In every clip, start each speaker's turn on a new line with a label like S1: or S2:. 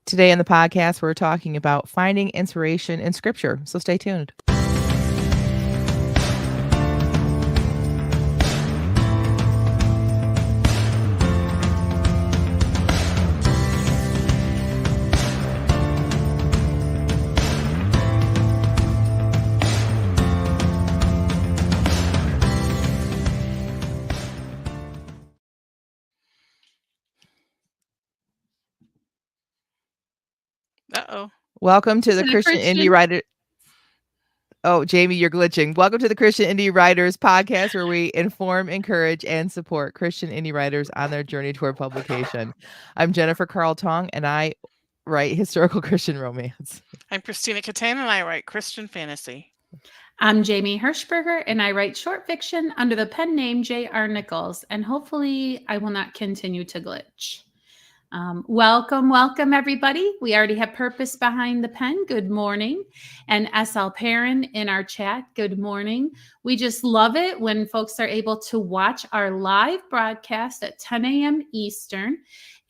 S1: Today in the podcast, we're talking about finding inspiration in scripture. So stay tuned.
S2: Uh-oh.
S1: Welcome to the Christian Indie Writer. Oh, Jamie, you're glitching. Welcome to the Christian Indie Writers podcast, where we inform, encourage, and support Christian indie writers on their journey toward publication. I'm Jennifer Carl Tong, and I write historical Christian romance.
S2: I'm Christina Catan, and I write Christian fantasy.
S3: I'm Jamie Hirschberger, and I write short fiction under the pen name J.R. Nichols, and hopefully I will not continue to glitch. Welcome, everybody. We already have Purpose Behind the Pen. Good morning. And S.L. Perrin in our chat. Good morning. We just love it when folks are able to watch our live broadcast at 10 a.m. Eastern.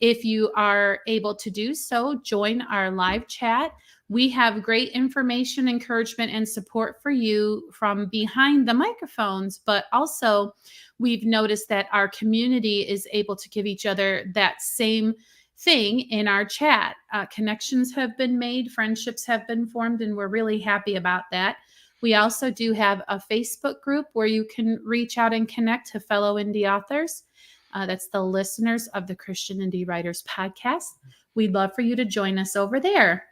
S3: If you are able to do so, join our live chat. We have great information, encouragement, and support for you from behind the microphones, but also we've noticed that our community is able to give each other that same thing in our chat. Connections have been made, friendships have been formed, and we're really happy about that. We also do have a Facebook group where you can reach out and connect to fellow indie authors. That's the listeners of the Christian Indie Writers podcast. We'd love for you to join us over there.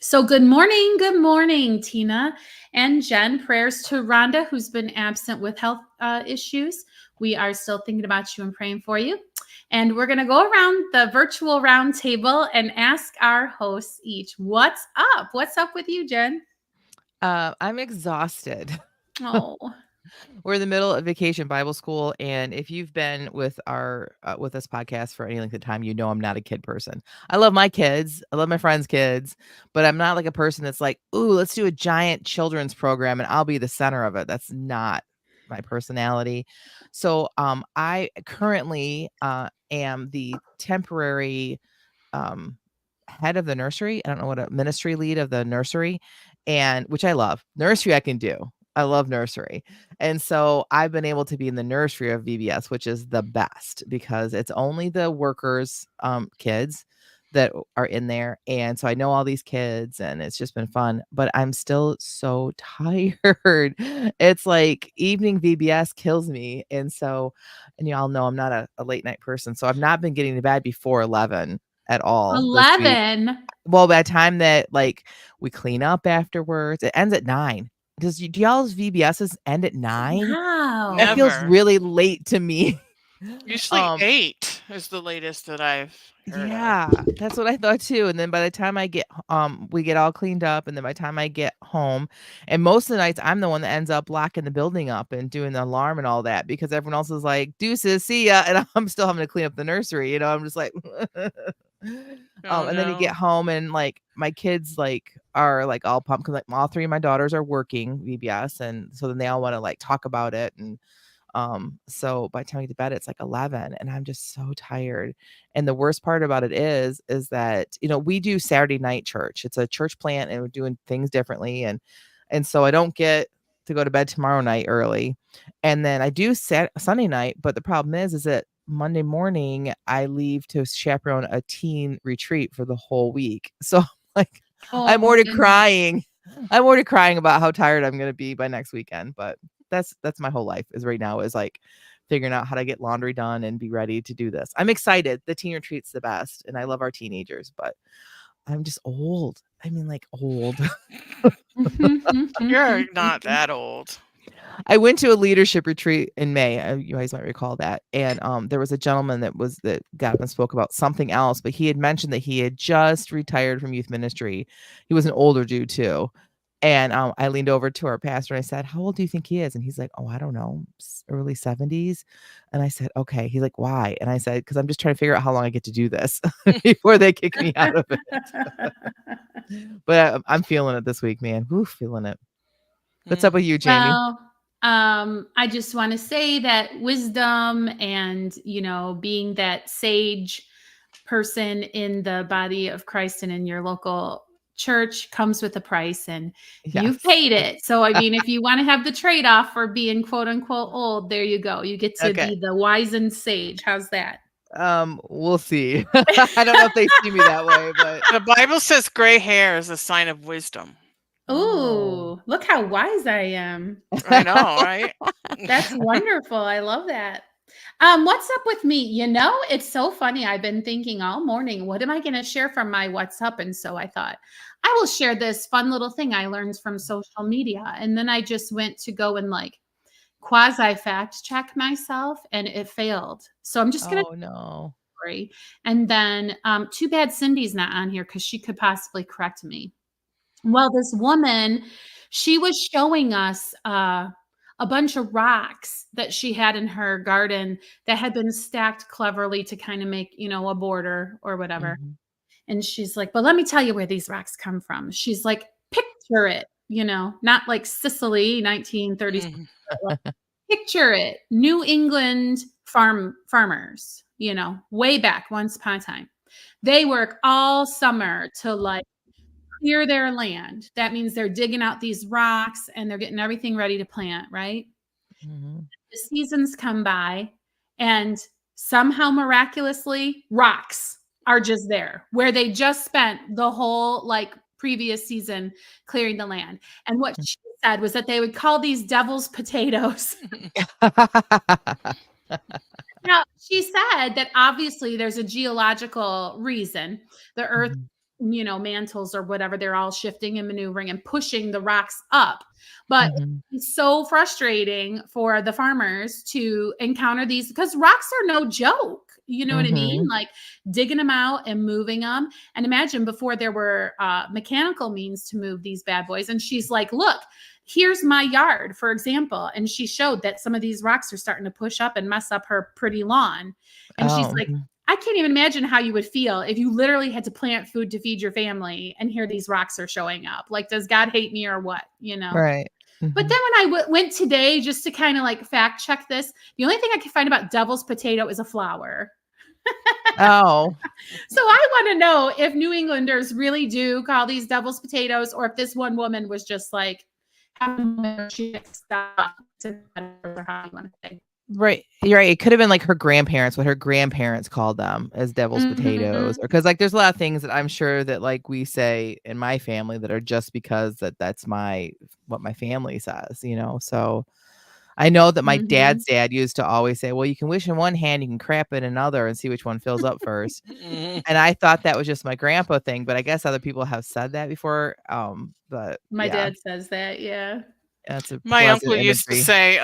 S3: So good morning, Tina and Jen. Prayers to Rhonda, who's been absent with health issues. We are still thinking about you and praying for you. And we're going to go around the virtual round table and ask our hosts each, what's up? What's up with you, Jen?
S1: I'm exhausted.
S3: Oh.
S1: We're in the middle of vacation Bible school, and if you've been with our with this podcast for any length of time, you know I'm not a kid person. I love my kids, I love my friends' kids, but I'm not like a person that's like, "Ooh, let's do a giant children's program and I'll be the center of it." That's not my personality. So, I currently am the temporary head of the nursery. I don't know what a ministry lead of the nursery, and which I love. Nursery I can do. I love nursery. And so I've been able to be in the nursery of VBS, which is the best because it's only the workers' kids that are in there. And so I know all these kids and it's just been fun, but I'm still so tired. It's like evening VBS kills me. And so, and y'all know I'm not a late night person. So I've not been getting to bed before 11 at all.
S3: 11?
S1: Well, by the time that like we clean up afterwards, it ends at 9. Do y'all's VBSs end at 9?
S3: Wow.
S1: That feels really late to me.
S2: Usually 8 is the latest that I've heard
S1: of. That's what I thought too. And then by the time I get we get all cleaned up, and then by the time I get home, and most of the nights I'm the one that ends up locking the building up and doing the alarm and all that because everyone else is like, deuces, see ya, and I'm still having to clean up the nursery. You know, I'm just like and then you get home and like my kids like are like all pumped because like all 3 of my daughters are working VBS, and so then they all want to like talk about it. And so by the time I get to bed it's like 11 and I'm just so tired. And the worst part about it is that, you know, we do Saturday night church. It's a church plant and we're doing things differently, and so I don't get to go to bed tomorrow night early, and then I do Sunday night. But the problem is that Monday morning I leave to chaperone a teen retreat for the whole week. So like I'm already crying. I'm already crying about how tired I'm going to be by next weekend. But that's my whole life is right now is like figuring out how to get laundry done and be ready to do this. I'm excited. The teen retreat's the best. And I love our teenagers, but I'm just old. I mean, like old.
S2: You're not that old.
S1: I went to a leadership retreat in May. You guys might recall that. And there was a gentleman that got up and spoke about something else, but he had mentioned that he had just retired from youth ministry. He was an older dude too. And I leaned over to our pastor and I said, "How old do you think he is?" And he's like, "Oh, I don't know, early 70s." And I said, "Okay." He's like, "Why?" And I said, "Because I'm just trying to figure out how long I get to do this before they kick me out of it." But I'm feeling it this week, man. Woo, feeling it. What's up with you, Jamie?
S3: Well, I just want to say that wisdom and, you know, being that sage person in the body of Christ and in your local church comes with a price, and you've
S1: Yes.
S3: paid it. So, I mean, if you want to have the trade-off for being quote unquote old, there you go. You get to
S1: Okay.
S3: be the wizened sage. How's that?
S1: We'll see. I don't know if they see me that way, but
S2: The Bible says gray hair is a sign of wisdom.
S1: oh.
S3: Ooh, look how wise I am.
S2: I know, right?
S3: That's wonderful. I love that. What's up with me? It's so funny. I've been thinking all morning, what am I going to share from my what's up? And so I thought, I will share this fun little thing I learned from social media. And then I just went to go and like quasi fact check myself, and it failed. So I'm just going to
S1: Oh no.
S3: story. And then too bad Cindy's not on here because she could possibly correct me. Well, this woman, she was showing us a bunch of rocks that she had in her garden that had been stacked cleverly to kind of make, a border or whatever.
S1: Mhm.
S3: And she's like, but let me tell you where these rocks come from. She's like, picture it, not like Sicily, 1930s.
S2: Mhm.
S3: Picture it, New England farmers, way back once upon a time. They work all summer to like clear their land. That means they're digging out these rocks and they're getting everything ready to plant, right?
S1: Mhm.
S3: The seasons come by, and somehow miraculously rocks are just there where they just spent the whole like previous season clearing the land. And what she said was that they would call these devil's potatoes. Now, she said that obviously there's a geological reason. The earth,
S1: Mhm.
S3: mantles or whatever, they're all shifting and maneuvering and pushing the rocks up. But
S1: Mhm.
S3: it's so frustrating for the farmers to encounter these because rocks are no joke. You know what I mean?
S1: Mhm.
S3: Like digging them out and moving them. And imagine before there were mechanical means to move these bad boys. And she's like, look, here's my yard, for example. And she showed that some of these rocks are starting to push up and mess up her pretty lawn. And she's
S1: Oh,
S3: like,
S1: mhm.
S3: I can't even imagine how you would feel if you literally had to plant food to feed your family and here these rocks are showing up. Like, does God hate me or what?
S1: Right.
S3: But
S1: Mhm.
S3: then when I went today just to kind of like fact check this, the only thing I could find about devil's potato is a flower.
S1: Oh.
S3: So I want to know if New Englanders really do call these devil's potatoes, or if this one woman was just like, she stop to how you want to say.
S1: Right. You're right. It could have been like her grandparents, what her grandparents called them as devil's potatoes.
S3: Mhm.
S1: Or because like there's a lot of things that I'm sure that like we say in my family that are just because that's what my family says. So I know that my
S3: Mhm.
S1: dad's dad used to always say, well, you can wish in one hand, you can crap in another and see which one fills up first.
S2: Mhm.
S1: And I thought that was just my grandpa thing, but I guess other people have said that before. But
S3: My
S1: yeah,
S3: dad says that, yeah.
S1: that's a
S2: My
S1: pleasant
S2: uncle used to
S1: imagery.
S2: say,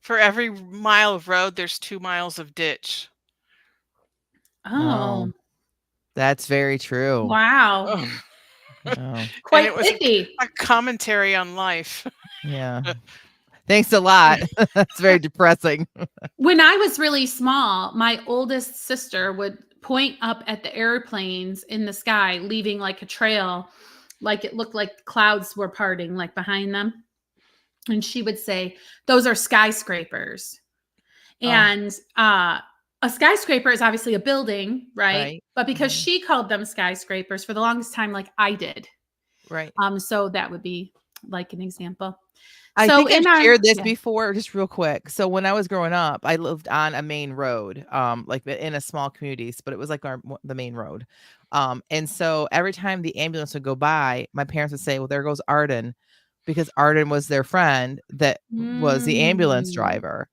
S2: for every mile of road, there's 2 miles of ditch.
S1: Oh,
S3: Oh,
S1: that's very true.
S3: wow.
S2: Oh,
S1: Oh,
S2: and
S3: Quite
S2: it was
S3: pithy.
S2: a commentary on life.
S1: yeah. Thanks a lot. That's very depressing.
S3: When I was really small, my oldest sister would point up at the airplanes in the sky, leaving like a trail, like it looked like clouds were parting, like behind them. And she would say, those are skyscrapers.
S1: Oh,
S3: And a skyscraper is obviously a building, right?
S1: right.
S3: But because
S1: Mhm.
S3: she called them skyscrapers for the longest time, like I did.
S1: Right.
S3: So that would be like an example.
S1: I
S3: So
S1: think I've
S3: in our
S1: shared this
S3: yeah.
S1: before, just real quick. So when I was growing up, I lived on a main road, like in a small communities, but it was like the main road. And so every time the ambulance would go by, my parents would say, "Well, there goes Arden," because Arden was their friend that was the ambulance
S3: Mm.
S1: driver.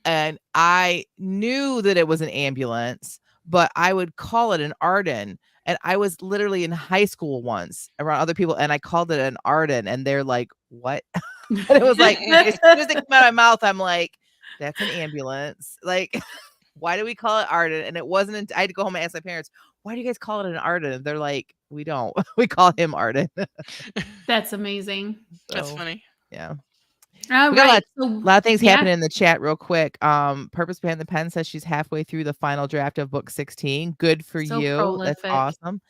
S1: And I knew that it was an ambulance, but I would call it an Arden. And I was literally in high school once around other people, and I called it an Arden, and they're like, "What?" And it was like, as soon as it came out of my mouth, I'm like, "That's an ambulance." Like, why do we call it Arden? And it wasn't. I had to go home and ask my parents, "Why do you guys call it an Arden?" And they're like, "We don't. We call him Arden."
S3: That's amazing.
S2: That's
S1: So,
S2: funny.
S1: yeah.
S3: All
S1: We got a
S3: right.
S1: lot
S3: So
S1: lot of things
S3: yeah,
S1: happening in the chat real quick. Purpose Behind the Pen says she's halfway through the final draft of book 16. Good for
S3: so
S1: you. That's
S3: prolific.
S1: awesome.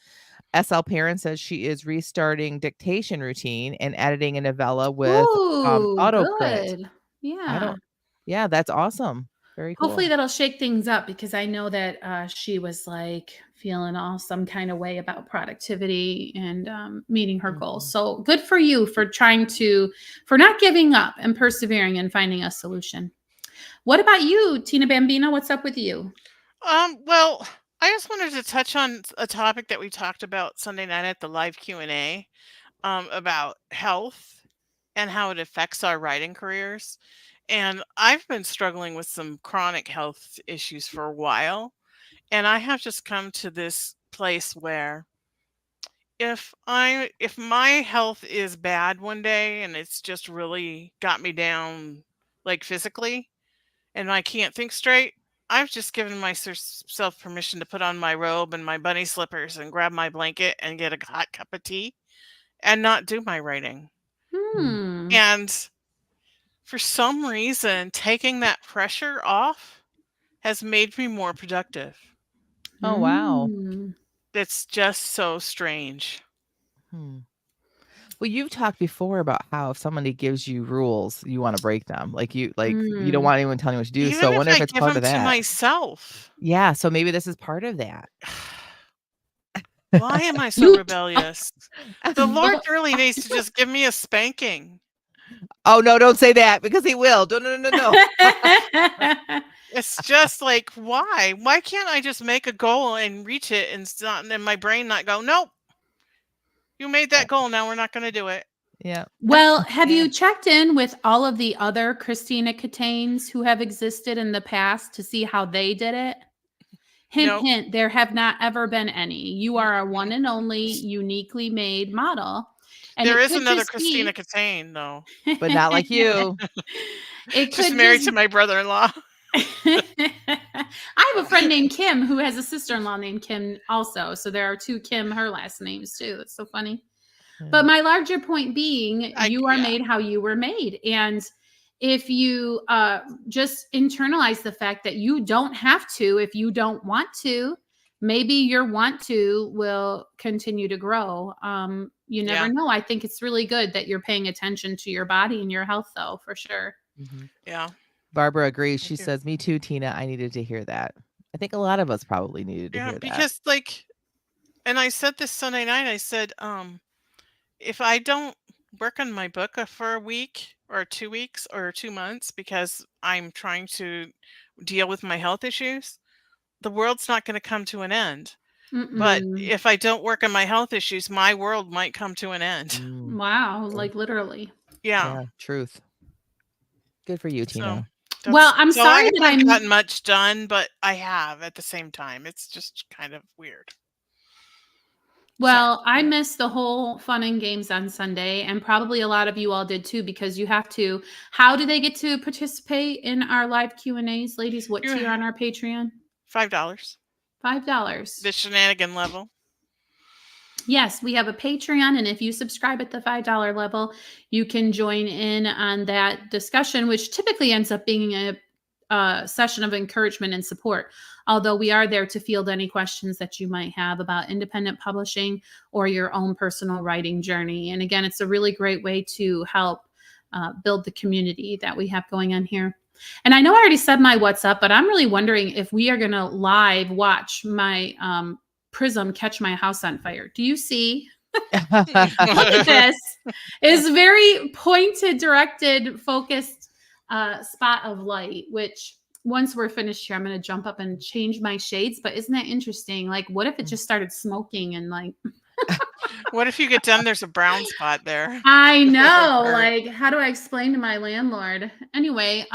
S1: SL Parent says she is restarting dictation routine and editing a novella with
S3: Ooh,
S1: autocorrect.
S3: good.
S1: I
S3: Yeah.
S1: don't Yeah, that's awesome. Very cool.
S3: Hopefully that'll shake things up, because I know that she was like feeling all some kind of way about productivity and meeting her goals. So good for you for for not giving up and persevering and finding a solution. What about you, Tina Bambino? What's up with you?
S2: Well, I just wanted to touch on a topic that we talked about Sunday night at the live Q&A, about health and how it affects our writing careers. And I've been struggling with some chronic health issues for a while. And I have just come to this place where if my health is bad one day and it's just really got me down, like physically, and I can't think straight, I've just given myself permission to put on my robe and my bunny slippers and grab my blanket and get a hot cup of tea and not do my writing.
S3: Hmm.
S2: And for some reason, taking that pressure off has made me more productive.
S1: Oh, wow.
S3: Hmm.
S2: It's just so strange.
S1: Hmm. Well, you've talked before about how if somebody gives you rules, you want to break them. You don't
S3: Hmm.
S1: want anyone telling you what to do. So
S2: Even
S1: I
S2: if
S1: wonder if
S2: I
S1: it's
S2: give
S1: part
S2: them
S1: of
S2: to
S1: that.
S2: myself.
S1: Yeah, so maybe this is part of that.
S2: Why am I so
S3: You
S2: rebellious? The Lord really needs to just give me a spanking.
S1: Oh, no, don't say that, because he will. No.
S2: It's just like, why? Why can't I just make a goal and reach it and then my brain not go, nope, you made that goal. Now we're not going to do it.
S1: Yeah.
S3: Well, have
S2: Yeah.
S3: you checked in with all of the other Christina Cataines who have existed in the past to see how they did it? Hint,
S2: Nope.
S3: hint, there have not ever been any. You are a one and only uniquely made model. And
S2: There
S3: it
S2: is
S3: could
S2: another
S3: just
S2: Christina
S3: be.
S2: Catane, though.
S1: But not like you.
S3: It
S2: She's
S3: could
S2: married
S3: just.
S2: to my brother-in-law.
S3: I have a friend named Kim who has a sister-in-law named Kim also. So there are two Kim, her last names too. It's so funny. But my larger point being, you are
S2: Yeah.
S3: made how you were made. And if you just internalize the fact that you don't have to, if you don't want to, maybe your want to will continue to grow. You never
S2: Yeah.
S3: know. I think it's really good that you're paying attention to your body and your health, though, for sure.
S2: Yeah.
S1: Barbara agrees. She
S2: Thank you.
S1: says, "Me too, Tina. I needed to hear that." I think a lot of us probably needed to
S2: Yeah,
S1: hear that.
S2: because and I said this Sunday night, I said, if I don't work on my book for a week or 2 weeks or 2 months because I'm trying to deal with my health issues, the world's not going to come to an end. But
S3: Mm-mm.
S2: if I don't work on my health issues, my world might come to an end.
S1: Mm,
S3: Wow, like literally.
S2: Yeah.
S1: yeah, truth. Good for you,
S2: So
S1: Tina.
S3: Well, I'm
S2: so I
S3: sorry that
S2: haven't
S3: I'm.
S2: gotten much done, but I have at the same time. It's just kind of weird.
S3: Well, I missed the whole fun and games on Sunday, and probably a lot of you all did too, because you have to. How do they get to participate in our live Q&As, ladies? What tier on our Patreon?
S2: $5.
S3: $5.
S2: The shenanigan level.
S3: Yes, we have a Patreon, and if you subscribe at the $5 level, you can join in on that discussion, which typically ends up being a session of encouragement and support. Although we are there to field any questions that you might have about independent publishing or your own personal writing journey. And again, it's a really great way to help build the community that we have going on here. And I know I already said my what's up, but I'm really wondering if we are going to live watch my prism catch my house on fire. Do you see? Look at this. It's very pointed, directed, focused spot of light, which once we're finished here, I'm going to jump up and change my shades. But isn't that interesting? Like, what if it just started smoking and like.
S2: What if you get done? There's a brown spot there.
S3: I know. Like, how do I explain to my landlord? Anyway,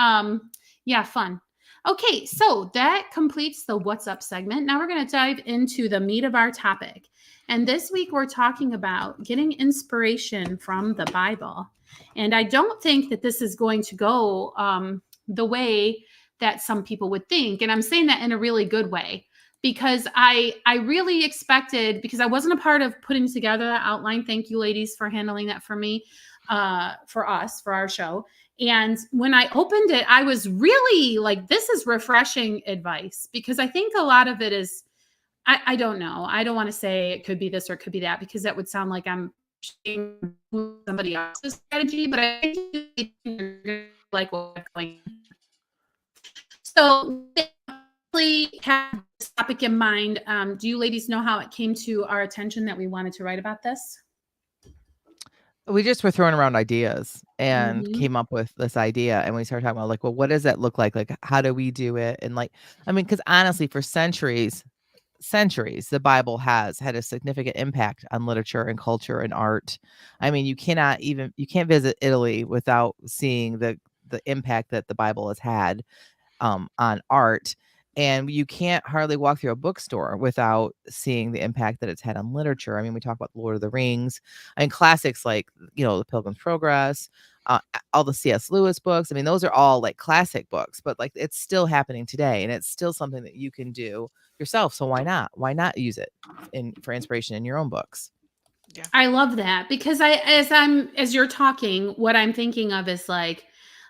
S3: yeah, fun. Okay, so that completes the What's Up segment. Now we're going to dive into the meat of our topic. And this week we're talking about getting inspiration from the Bible. And I don't think that this is going to go the way that some people would think. And I'm saying that in a really good way, because I really expected, because I wasn't a part of putting together that outline. Thank you, ladies, for handling that for me, for us, for our show. And when I opened it, I was really like, this is refreshing advice, because I think a lot of it is, I don't know. I don't want to say it could be this or it could be that, because that would sound like I'm somebody else's strategy, but I think like what's going. So we have this topic in mind. Do you ladies know how it came to our attention that we wanted to write about this?
S1: We just were throwing around ideas and
S3: Mhm.
S1: came up with this idea, and we started talking about, like, well, what does that look like? Like, how do we do it? And, like, I mean, because honestly, for centuries, the Bible has had a significant impact on literature and culture and art. I mean, you can't visit Italy without seeing the impact that the Bible has had on art. And you can't hardly walk through a bookstore without seeing the impact that it's had on literature. I mean, we talk about Lord of the Rings and classics like, The Pilgrim's Progress, all the C.S. Lewis books. I mean, those are all like classic books, but like it's still happening today and it's still something that you can do yourself. So why not? Why not use it for inspiration in your own books?
S2: Yeah.
S3: I love that because as you're talking, what I'm thinking of is like,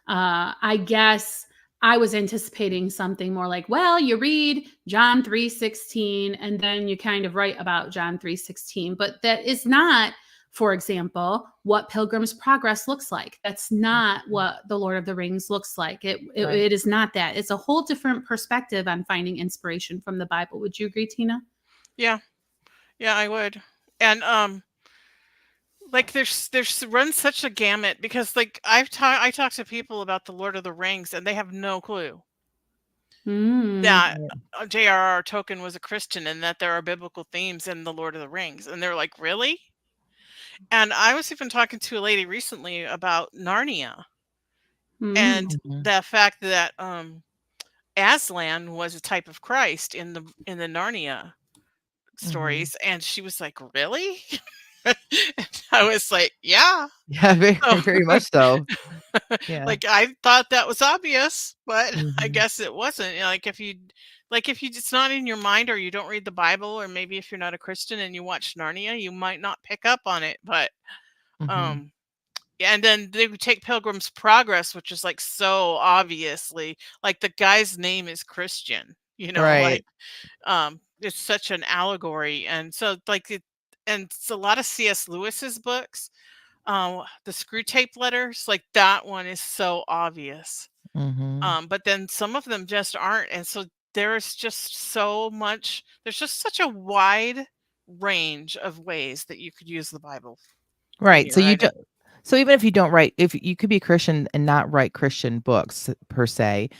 S3: I guess I was anticipating something more like, well, you read John 3:16 and then you kind of write about John 3:16, but that is not, for example, what Pilgrim's Progress looks like. That's not
S1: Mhm.
S3: what The Lord of the Rings looks like.
S1: Right.
S3: It is not that. It's a whole different perspective on finding inspiration from the Bible. Would you agree, Tina?
S2: Yeah. Yeah, I would. And like there's run such a gamut because like I talk to people about the Lord of the Rings and they have no clue
S3: Mm.
S2: that J.R.R. Tolkien was a Christian and that there are biblical themes in the Lord of the Rings. And they're like, really? And I was even talking to a lady recently about Narnia and
S3: Mm.
S1: Mhm.
S2: the fact that Aslan was a type of Christ in the Narnia
S1: Mhm.
S2: stories, and she was like, "Really?" And I was like, "Yeah."
S1: Yeah, very,
S2: So,
S1: very much so. Yeah.
S2: like, I thought that was obvious, but I
S1: Mhm.
S2: guess it wasn't. Like, if you it's not in your mind or you don't read the Bible, or maybe if you're not a Christian and you watch Narnia, you might not pick up on it, but,
S1: Mhm.
S2: um yeah, and then they would take Pilgrim's Progress, which is, like, so obviously like, the guy's name is Christian,
S1: Right.
S2: like, it's such an allegory, and so, like, and it's a lot of C.S. Lewis's books, the Screw Tape Letters, like, that one is so obvious,
S1: Mhm.
S2: but then some of them just aren't, and so there's just such a wide range of ways that you could use the Bible in
S1: Right.
S2: your writing.
S1: So even if you don't write, if you could be a Christian and not write Christian books per se,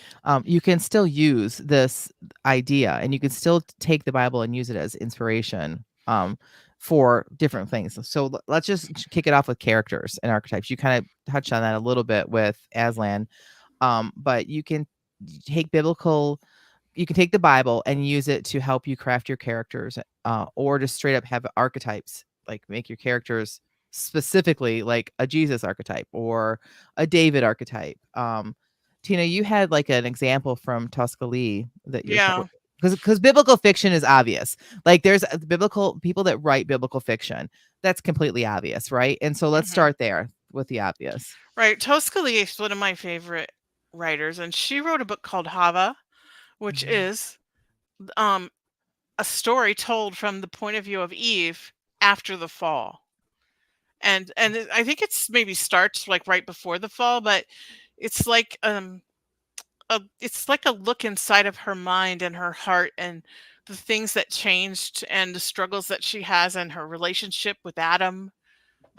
S1: you can still use this idea and you can still take the Bible and use it as inspiration for different things. So let's just kick it off with characters and archetypes. You kind of touched on that a little bit with Aslan, but take biblical you can take the Bible and use it to help you craft your characters, or just straight up have archetypes, like make your characters specifically like a Jesus archetype or a David archetype. Tina, you had like an example from Tuscaloosa that you're
S2: Yeah.
S1: because biblical fiction is obvious. Like there's biblical people that write biblical fiction. That's completely obvious, right? And so let's
S2: Mhm.
S1: start there with the obvious.
S2: Right, Tosca is one of my favorite writers, and she wrote a book called Hava, which
S1: Mhm.
S2: is um, a story told from the point of view of Eve after the fall. I think it's maybe starts like right before the fall, but it's like it's like a look inside of her mind and her heart and the things that changed and the struggles that she has and her relationship with Adam.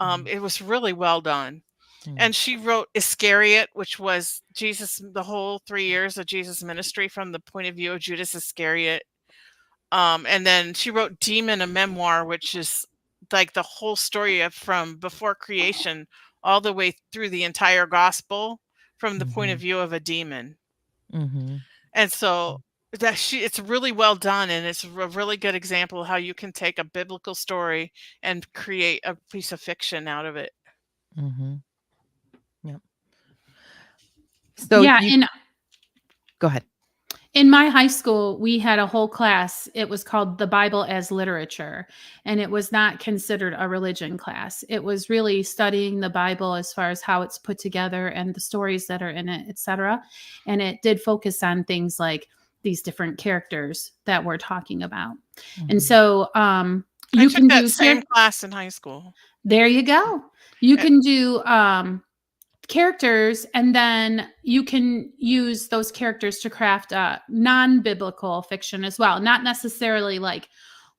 S1: Mhm.
S2: It was really well done.
S1: Mhm.
S2: And she wrote Iscariot, which was the whole 3 years of Jesus' ministry from the point of view of Judas Iscariot. And then she wrote Demon, a memoir, which is like the whole story of from before creation all the way through the entire gospel from the point of
S1: Mhm.
S2: view of a demon.
S1: Mhm.
S2: And so it's really well done, and it's a really good example of how you can take a biblical story and create a piece of fiction out of it.
S1: Mhm. Yep. So
S3: Yeah,
S1: you go ahead.
S3: in my high school, we had a whole class. It was called The Bible as Literature, and it was not considered a religion class. It was really studying the Bible as far as how it's put together and the stories that are in it, etc. And it did focus on things like these different characters that we're talking about. And
S1: Mhm.
S3: so
S2: I
S3: you
S2: took
S3: can
S2: that
S3: do
S2: same class in high school.
S3: there you go. You
S2: Eh,
S3: can do characters, and then you can use those characters to craft non-biblical fiction as well. Not necessarily like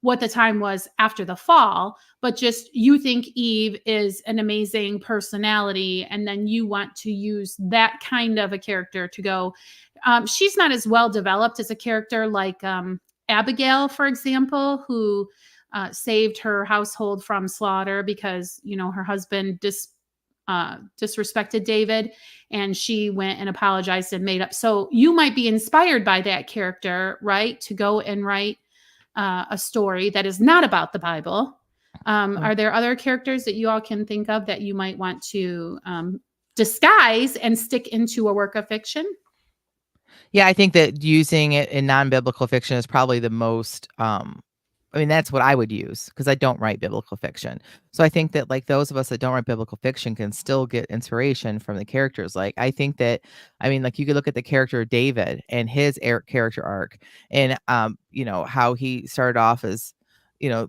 S3: what the time was after the fall, but just you think Eve is an amazing personality, and then you want to use that kind of a character to go. She's not as well developed as a character like Abigail, for example, who saved her household from slaughter because, her husband disrespected David, and she went and apologized and made up. So you might be inspired by that character, right? To go and write a story that is not about the Bible. Are there other characters that you all can think of that you might want to disguise and stick into a work of fiction?
S1: Yeah, I think that using it in non-biblical fiction is probably the most, that's what I would use because I don't write biblical fiction. So I think that like those of us that don't write biblical fiction can still get inspiration from the characters. Like I think that, like you could look at the character of David and his character arc, and how he started off as,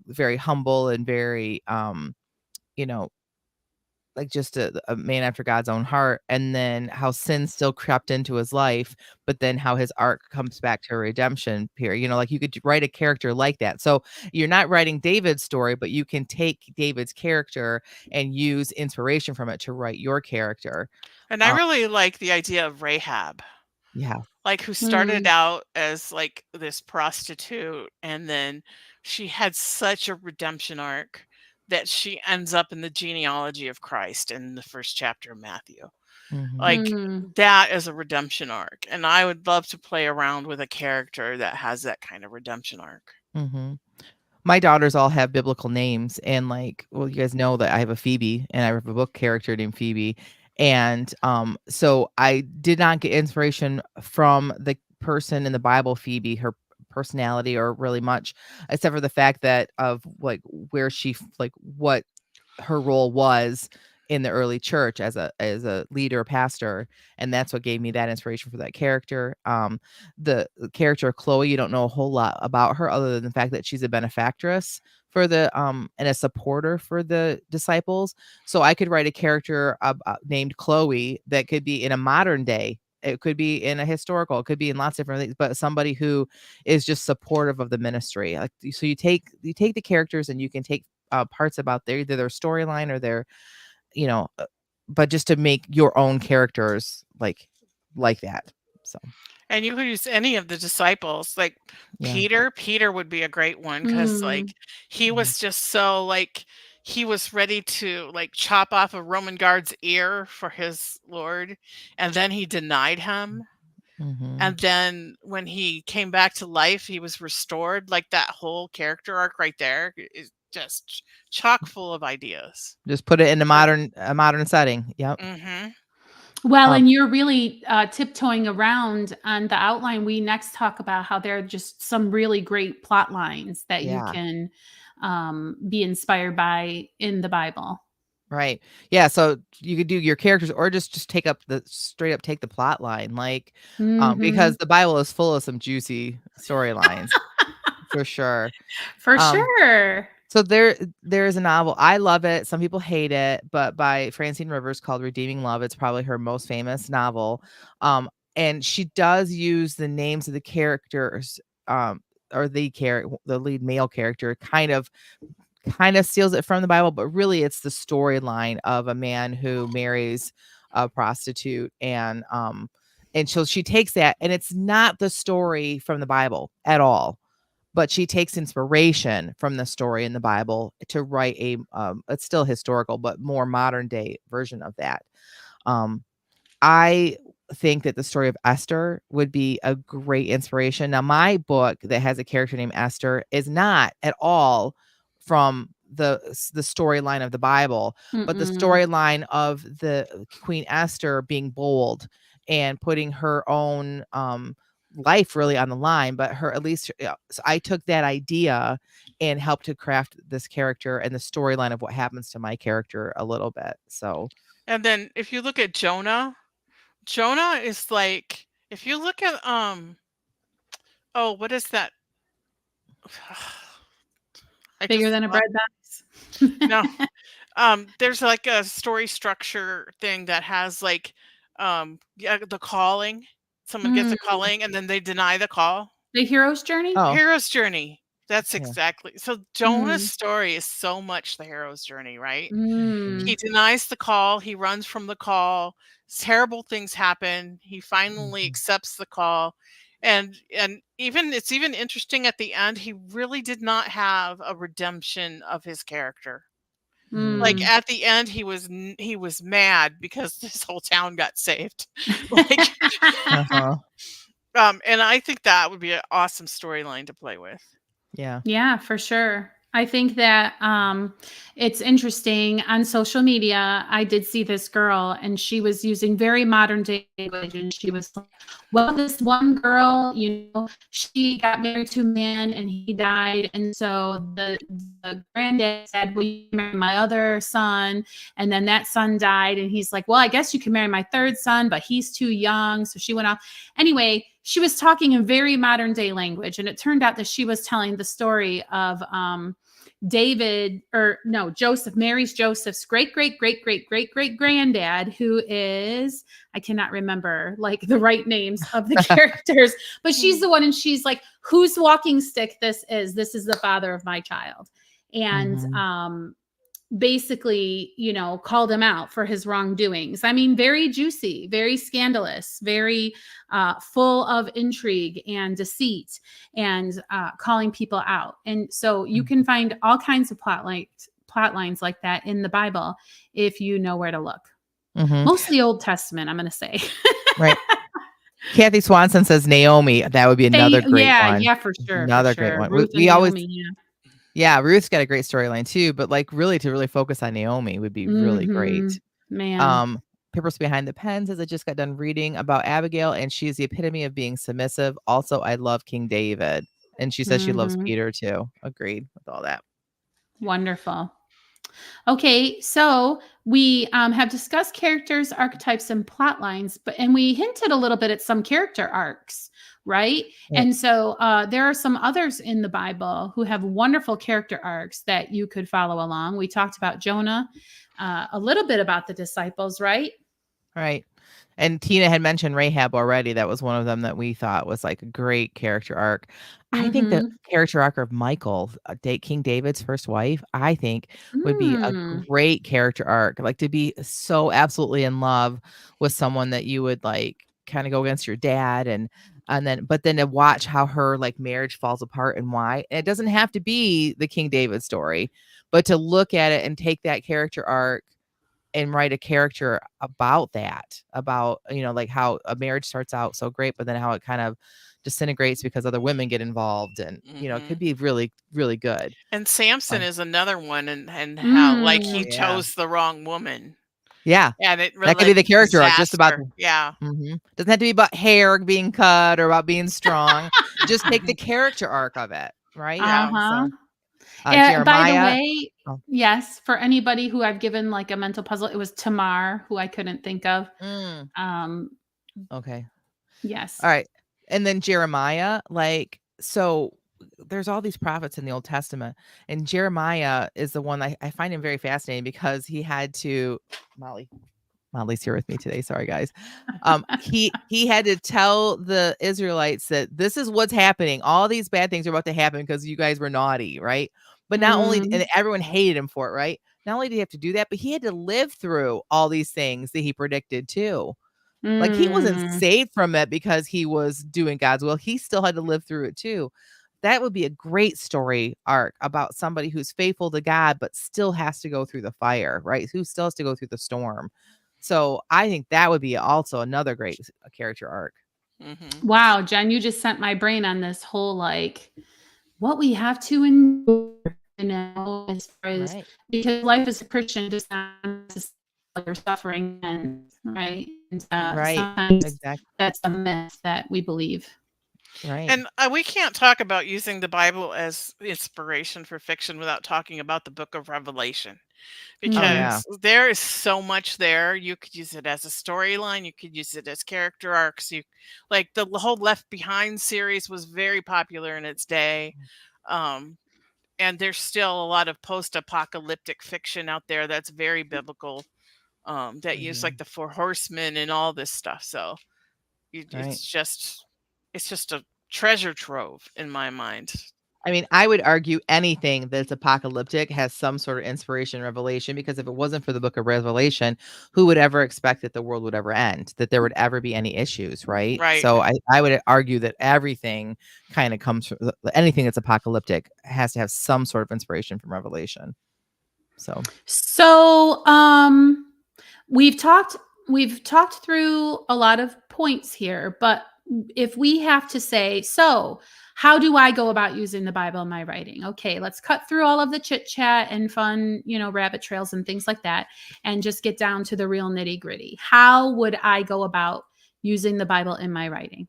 S1: very humble and very, you know, like just a man after God's own heart, and then how sin still crept into his life, but then how his arc comes back to a redemption period. Like you could write a character like that. So you're not writing David's story, but you can take David's character and use inspiration from it to write your character.
S2: And I really like the idea of Rahab,
S1: Yeah.
S2: like who started out as like this prostitute, and then she had such a redemption arc that she ends up in the genealogy of Christ in the first chapter of Matthew. Like that is a redemption arc. And I would love to play around with a character that has that kind of redemption arc.
S1: Mm-hmm. My daughters all have biblical names, and like, well, you guys know that I have a Phoebe, and I have a book character named Phoebe, and so I did not get inspiration from the person in the Bible, Phoebe, her personality, or really much, except for the fact that of like where she like what her role was in the early church as a leader, pastor, and that's what gave me that inspiration for that character. The character of Chloe, you don't know a whole lot about her other than the fact that she's a benefactress for the and a supporter for the disciples. So I could write a character named Chloe that could be in a modern day. It could be in a historical, it could be in lots of different things, but somebody who is just supportive of the ministry. Like, so you take the characters and you can take parts about either their storyline or their, but just to make your own characters like that. So,
S2: and you could use any of the disciples, like
S1: yeah.
S2: Peter would be a great one because like he was just so like he was ready to like chop off a Roman guard's ear for his Lord, and then he denied him. And then when he came back to life, he was restored. Like that whole character arc right there is just chock full of ideas.
S1: Just put it in a modern setting. Yep.
S3: Well, and you're really tiptoeing around on the outline. We next talk about how there are just some really great plot lines that you can be inspired by in the Bible.
S1: Right. Yeah. So you could do your characters, or just take up straight up take the plot line, like, because the Bible is full of some juicy storylines for sure.
S3: For sure.
S1: So there's a novel. I love it. Some people hate it, but by Francine Rivers, called Redeeming Love. It's probably her most famous novel. And she does use the names of the characters, or the lead male character kind of steals it from the Bible, but really it's the storyline of a man who marries a prostitute, and so she takes that, and it's not the story from the Bible at all, but she takes inspiration from the story in the Bible to write it's still historical, but more modern day version of that. I think that the story of Esther would be a great inspiration. Now, my book that has a character named Esther is not at all from the storyline of the Bible, but the storyline of the Queen Esther being bold and putting her own life really on the line. But her, at least, so I took that idea and helped to craft this character and the storyline of what happens to my character a little bit. So,
S2: and then if you look at Jonah is like, if you look at oh, what is that?
S3: Bigger than a bread box.
S2: No. There's like a story structure thing that has like yeah, the calling. Someone gets a
S3: Mm,
S2: calling and then they deny the call.
S3: the hero's journey?
S1: Oh,
S2: Hero's journey. That's
S1: yeah.
S2: exactly. So Jonah's
S3: Mm,
S2: story is so much the hero's journey, right?
S1: Mhm.
S2: He
S3: mm,
S2: denies the call, he runs from the call, terrible things happen, he finally
S1: Mhm.
S2: accepts the call, and even it's even interesting at the end, he really did not have a redemption of his character. Like,
S3: mm.
S2: at the end, he was mad because this whole town got saved. Like,
S1: Uh-huh.
S2: and I think that would be an awesome storyline to play with.
S1: Yeah.
S3: Yeah, for sure. I think that it's interesting on social media. I did see this girl, and she was using very modern day language. And she was like, well, this one girl, she got married to a man and he died. And so the granddad said, will you marry my other son? And then that son died. And he's like, well, I guess you can marry my third son, but he's too young. So she went off. Anyway, she was talking in very modern day language, and it turned out that she was telling the story of David, or no, Joseph, Mary's Joseph's great, great, great, great, great, great granddad, who is, I cannot remember like the right names of the characters, but she's the one, and she's like, whose walking stick this is? This is the father of my child. And
S1: Mhm.
S3: basically, called him out for his wrongdoings. I mean, very juicy, very scandalous, very full of intrigue and deceit, and calling people out. And so you
S1: Mhm.
S3: can find all kinds of plot lines like that in the Bible if you know where to look.
S1: Mhm.
S3: Mostly Old Testament, I'm going to say.
S1: Right. Kathy Swanson says Naomi. That would be another great
S3: Yeah,
S1: one.
S3: yeah, for sure, for
S1: Another great
S3: sure.
S1: one. We
S3: Ruth and
S1: we always
S3: Naomi, yeah.
S1: yeah, Ruth's got a great storyline too, but, like, really to really focus on Naomi would be really
S3: Mm-hmm.
S1: great.
S3: Man.
S1: Um, Papers Behind the Pen says, "I just got done reading about Abigail, and she's the epitome of being submissive. Also, I love King David." And she says she loves
S3: Mm-hmm.
S1: Peter too. Agreed with all that.
S3: Wonderful. Okay, so we have discussed characters, archetypes, and plot lines, and we hinted a little bit at some character arcs, right?
S1: Right.
S3: And so there are some others in the Bible who have wonderful character arcs that you could follow along. We talked about Jonah, a little bit about the disciples, right?
S1: Right. And Tina had mentioned Rahab already. That was one of them that we thought was like a great character arc. I think the
S3: Mm-hmm.
S1: character arc of Michael, King David's first wife, I think would be a
S3: Mm.
S1: great character arc. Like to be so absolutely in love with someone that you would like kind of go against your dad but then to watch how her like marriage falls apart and why. And it doesn't have to be the King David story, but to look at it and take that character arc and write a character about that, about, like how a marriage starts out so great, but then how it kind of disintegrates because other women get involved and, it
S2: Hmm.
S1: could be really, really good.
S2: And Samson
S1: Um,
S2: is another one, and how like
S1: oh,
S2: he
S3: Mm.
S1: yeah.
S2: chose the wrong woman,
S1: Yeah.
S2: and it really
S1: That could be
S2: led
S1: the
S2: to
S1: character arc just about
S2: disaster. Yeah.
S1: doesn't have to be about hair being cut or about being strong. Just take the character arc of it, right?
S2: Yeah.
S3: Uh-huh.
S1: So,
S3: By the
S1: Jeremiah.
S3: way,
S1: Oh,
S3: yes, for anybody who I've given like a mental puzzle, it was Tamar, who I couldn't think of.
S1: mm,
S3: Um,
S1: okay.
S3: yes.
S1: All right. And then Jeremiah, like, so there's all these prophets in the Old Testament, and Jeremiah is the one I find him very fascinating because he had to Molly. Molly's here with me today. Sorry, guys. He had to tell the Israelites that this is what's happening. All these bad things are about to happen because you guys were naughty, right? But not only
S3: Mm,
S1: and everyone hated him for it, right? Not only did he have to do that, but he had to live through all these things that he predicted too. Like, he wasn't
S3: mm.
S1: saved from it because he was doing God's will, he still had to live through it too. That would be a great story arc about somebody who's faithful to God, but still has to go through the fire, right? Who still has to go through the storm. So, I think that would be also another great character arc.
S2: Hmm.
S3: Wow, Jen, you just sent my brain on this whole like what we have to endure, as far as
S1: Right,
S3: because life as a Christian does not your suffering ends, right? And
S1: right,
S3: sometimes
S1: exactly,
S3: that's a myth that we believe.
S1: right.
S2: And we can't talk about using the Bible as inspiration for fiction without talking about the book of Revelation,
S1: Oh,
S3: Mm,
S1: yeah.
S2: because there is so much there. You could use it as a storyline, you could use it as character arcs. You like the whole Left Behind series was very popular in its day. Um, and there's still a lot of post-apocalyptic fiction out there that's very biblical, that use like
S1: Mhm.
S2: the four horsemen and all this stuff. So
S1: Right.
S2: it's just a treasure trove in my mind.
S1: I mean, I would argue anything that's apocalyptic has some sort of inspiration, revelation, because if it wasn't for the book of Revelation, who would ever expect that the world would ever end, that there would ever be any issues, right?
S2: Right.
S1: So I would argue that everything kind of comes from anything that's apocalyptic has to have some sort of inspiration from Revelation.
S3: So, we've talked through a lot of points here, but if we have to say, so how do I go about using the Bible in my writing? Okay, let's cut through all of the chit chat and fun, rabbit trails and things like that, and just get down to the real nitty gritty. How would I go about using the Bible in my writing?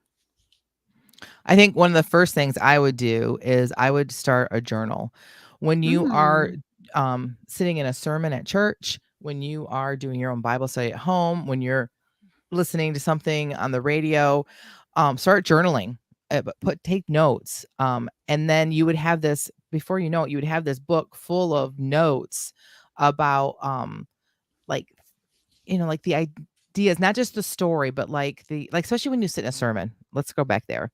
S1: I think one of the first things I would do is I would start a journal. When you are
S3: Mm.
S1: sitting in a sermon at church, when you are doing your own Bible study at home, when you're listening to something on the radio, start journaling. But take notes, and then you would have this. Before you know it, you would have this book full of notes about, like like the ideas, not just the story, but especially when you sit in a sermon. Let's go back there.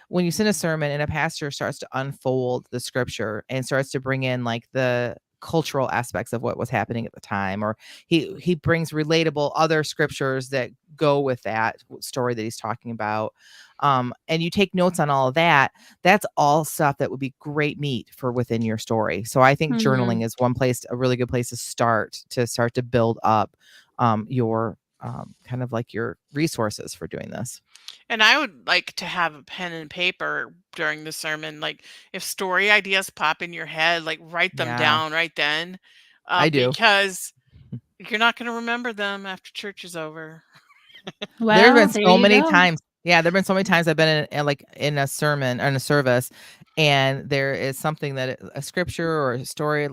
S1: When you sit in a sermon and a pastor starts to unfold the scripture and starts to bring in like the cultural aspects of what was happening at the time, or he brings relatable other scriptures that go with that story that he's talking about, and you take notes on all of that, that's all stuff that would be great meat for within your story. So I think
S3: Mhm.
S1: journaling is a really good place to start to build up your kind of like your resources for doing this.
S2: And I would like to have a pen and paper during the sermon. Like if story ideas pop in your head, like write them
S1: Yeah,
S2: down right then,
S1: I do.
S2: because you're not going to remember them after church is over.
S1: There have
S3: Well,
S1: been
S3: there
S1: so
S3: you
S1: many
S3: go.
S1: times. Yeah, there've been so many times I've been like in a sermon or in a service, and there is something a scripture or a story,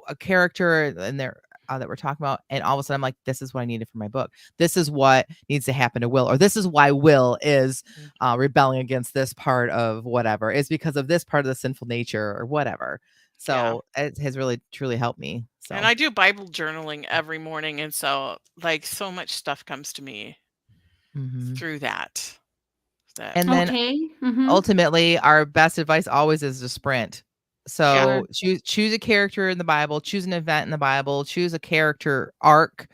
S1: a character in there that we're talking about, and all of a sudden I'm like, this is what I needed for my book. This is what needs to happen to Will, or this is why Will is
S2: Mm.
S1: rebelling against this part of whatever. It's because of this part of the sinful nature or whatever.
S2: Yeah.
S1: So it has really truly helped me.
S2: And
S1: So.
S2: I do Bible journaling every morning. And so, like, so much stuff comes to me
S1: Mhm.
S2: through that. That,
S1: And then
S3: Okay. Mhm.
S1: ultimately, our best advice always is to sprint.
S2: yeah.
S3: Sure.
S1: So choose a character in the Bible, choose an event in the Bible, choose a character arc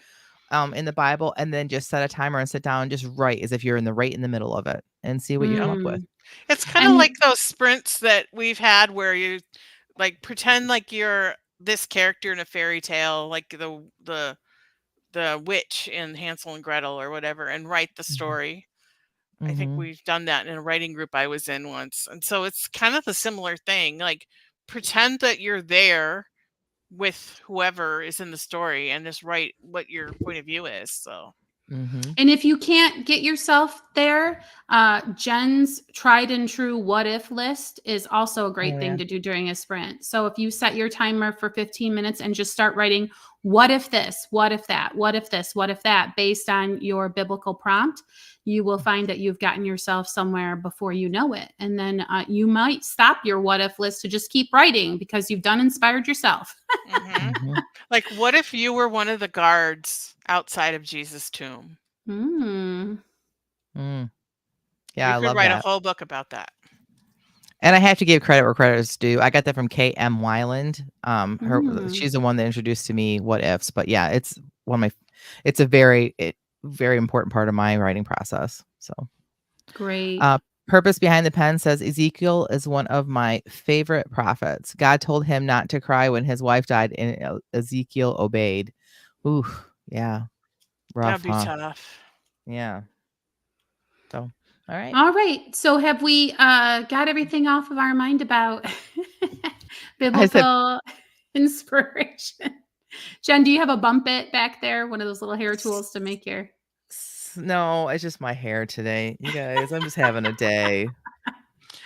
S1: in the Bible, and then just set a timer and sit down and just write as if you're right in the middle of it and see what you come
S2: Yeah.
S1: up with.
S3: Mm.
S2: It's kind of like
S3: And
S2: those sprints that we've had where you like pretend like you're this character in a fairy tale, like the witch in Hansel and Gretel or whatever, and write the
S1: Mhm.
S2: story. I think
S1: Mhm.
S2: we've done that in a writing group I was in once. And so it's kind of a similar thing. Like pretend that you're there with whoever is in the story and just write what your point of view is. So,
S1: Mhm.
S3: And if you can't get yourself there, Jen's tried and true what if list is also a
S1: Oh
S3: great
S1: yeah.
S3: thing to do during a sprint. So if you set your timer for 15 minutes and just start writing, what if this, what if that, what if this, what if that, based on your biblical prompt, you will find that you've gotten yourself somewhere before you know it. And then you might stop your what if list to just keep writing because you've done inspired yourself.
S2: mhm.
S1: Mhm.
S2: Like, what if you were one of the guards outside of Jesus' tomb?
S3: Mm.
S1: Mm. Yeah,
S2: You
S1: I
S2: could
S1: love
S2: write a
S1: that.
S2: whole book about that.
S1: And I have to give credit where credit is due. I got that from KM Wyland.
S3: Mm.
S1: She's the one that introduced to me what ifs. But yeah, it's one of my it's very important part of my writing process. So
S3: Great.
S1: uh Purpose Behind the Pen says Ezekiel is one of my favorite prophets. God told him not to cry when his wife died, and Ezekiel obeyed. Ooh, yeah, rough,
S2: That'd be
S1: huh?
S2: tough.
S1: Yeah. So, all right.
S3: All right. So have we got everything off of our mind about
S1: I said
S3: biblical inspiration? Jen, do you have a bump it back there? One of those little hair tools to make your
S1: no, it's just my hair today. You guys, I'm just having a day.